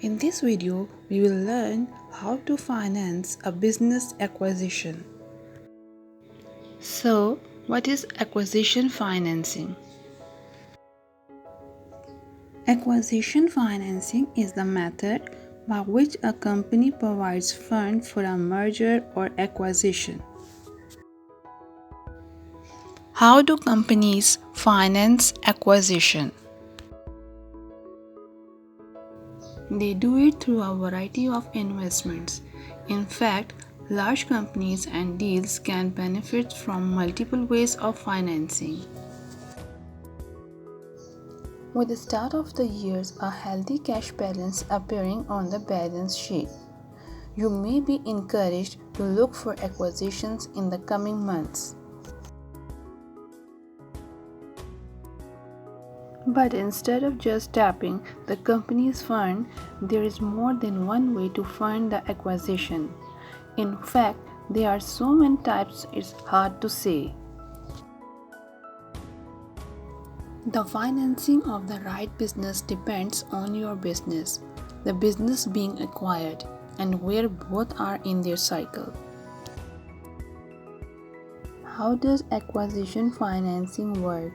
In this video, we will learn how to finance a business acquisition. So, what is acquisition financing? Acquisition financing is the method by which a company provides funds for a merger or acquisition. How do companies finance acquisition? They do it through a variety of investments. In fact, large companies and deals can benefit from multiple ways of financing. With the start of the year, a healthy cash balance appearing on the balance sheet, you may be encouraged to look for acquisitions in the coming months. But instead of just tapping the company's fund, there is more than one way to fund the acquisition. In fact, there are so many types it's hard to say. The financing of the right business depends on your business, the business being acquired, and where both are in their cycle. How does acquisition financing work?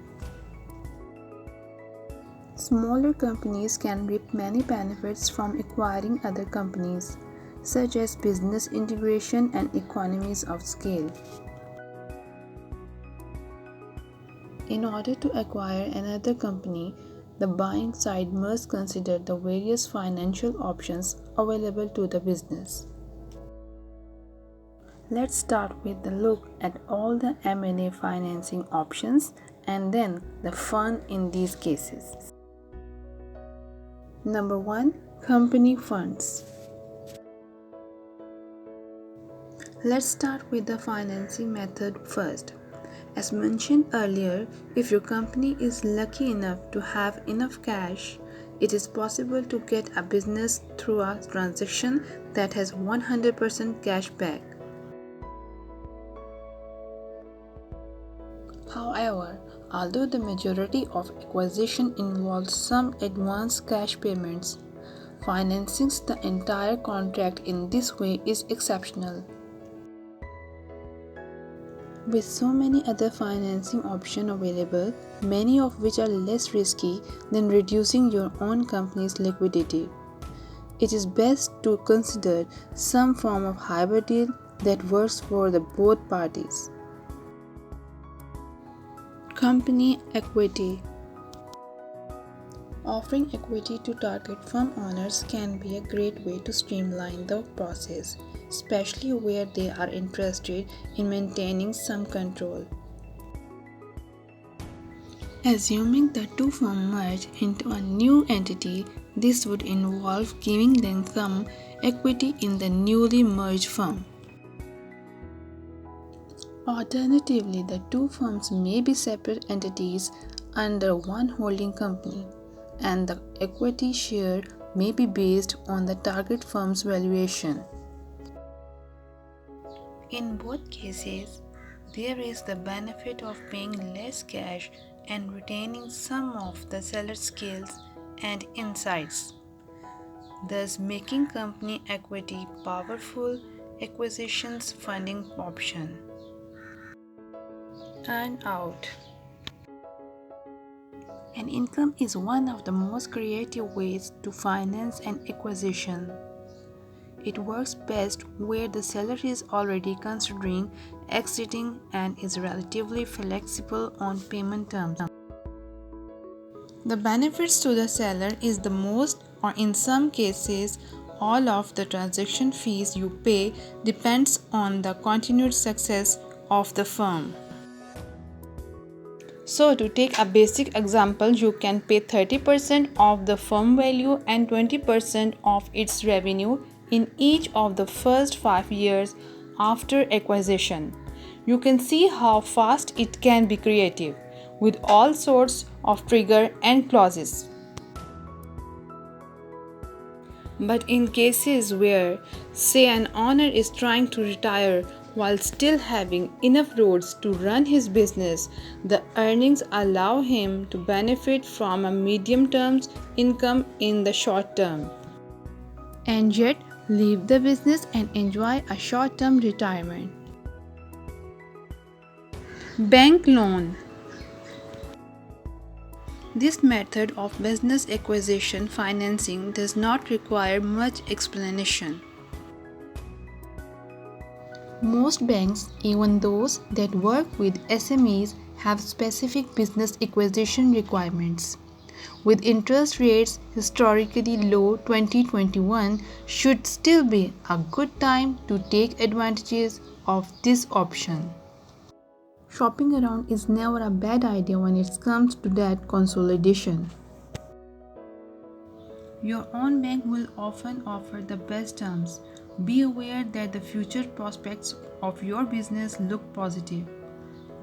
Smaller companies can reap many benefits from acquiring other companies, such as business integration and economies of scale. In order to acquire another company, the buying side must consider the various financial options available to the business. Let's start with a look at all the M&A financing options and then the fun in these cases. Number 1. Company funds. Let's start with the financing method first. As mentioned earlier, if your company is lucky enough to have enough cash, it is possible to get a business through a transaction that has 100% cash back. However, although the majority of acquisition involves some advance cash payments, financing the entire contract in this way is exceptional. With so many other financing options available, many of which are less risky than reducing your own company's liquidity, it is best to consider some form of hybrid deal that works for both parties. Company equity. Offering equity to target firm owners can be a great way to streamline the process, especially where they are interested in maintaining some control. Assuming the two firms merge into a new entity, this would involve giving them some equity in the newly merged firm. Alternatively, the two firms may be separate entities under one holding company, and the equity share may be based on the target firm's valuation. In both cases, there is the benefit of paying less cash and retaining some of the seller's skills and insights, thus making company equity powerful acquisitions funding option. Earnout. An income is one of the most creative ways to finance an acquisition. It works best where the seller is already considering exiting and is relatively flexible on payment terms. The benefits to the seller is the most, or in some cases, all of the transaction fees you pay depends on the continued success of the firm. So, to take a basic example, you can pay 30% of the firm value and 20% of its revenue in each of the first 5 years after acquisition. You can see how fast it can be creative, with all sorts of trigger and clauses. But in cases where, say, an owner is trying to retire while still having enough roads to run his business, the earnings allow him to benefit from a medium-term income in the short term. and yet leave the business and enjoy a short-term retirement. Bank loan. This method of business acquisition financing does not require much explanation. Most banks, even those that work with SMEs, have specific business acquisition requirements. With interest rates historically low, 2021 should still be a good time to take advantages of this option. Shopping around is never a bad idea when it comes to that consolidation. Your own bank will often offer the best terms. Be aware that the future prospects of your business look positive.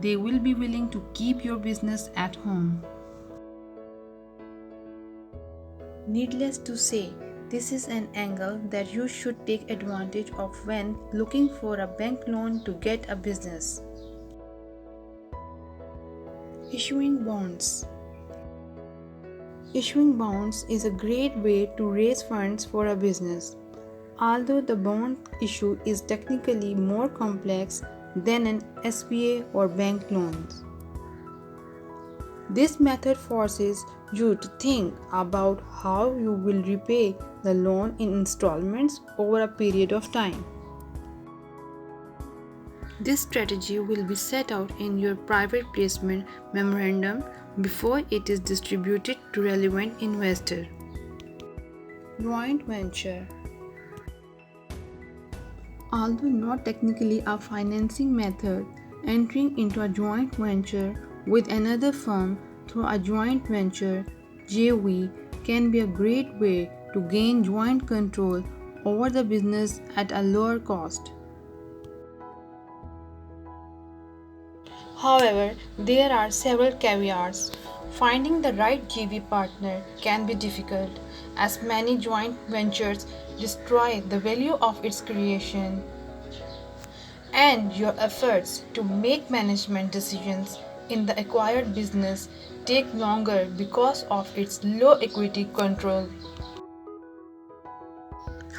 They will be willing to keep your business at home. Needless to say, this is an angle that you should take advantage of when looking for a bank loan to get a business. Issuing bonds. Issuing bonds is a great way to raise funds for a business. Although the bond issue is technically more complex than an SBA or bank loans. This method forces you to think about how you will repay the loan in installments over a period of time. This strategy will be set out in your private placement memorandum before it is distributed to relevant investor. Joint venture. Although not technically a financing method, entering into a joint venture with another firm through a joint venture JV can be a great way to gain joint control over the business at a lower cost. However, there are several caveats. Finding the right JV partner can be difficult, as many joint ventures destroy the value of its creation, and your efforts to make management decisions in the acquired business take longer because of its low equity control.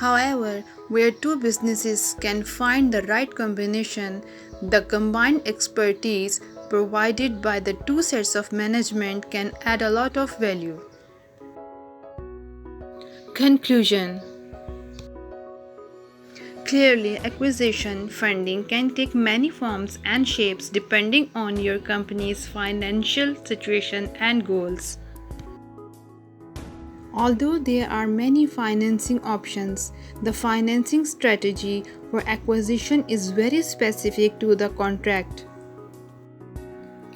However, where two businesses can find the right combination, the combined expertise provided by the two sets of management can add a lot of value. Conclusion. Clearly, acquisition funding can take many forms and shapes depending on your company's financial situation and goals. Although there are many financing options, the financing strategy for acquisition is very specific to the contract.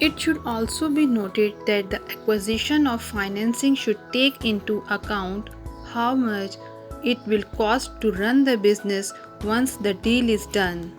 It should also be noted that the acquisition of financing should take into account how much it will cost to run the business once the deal is done.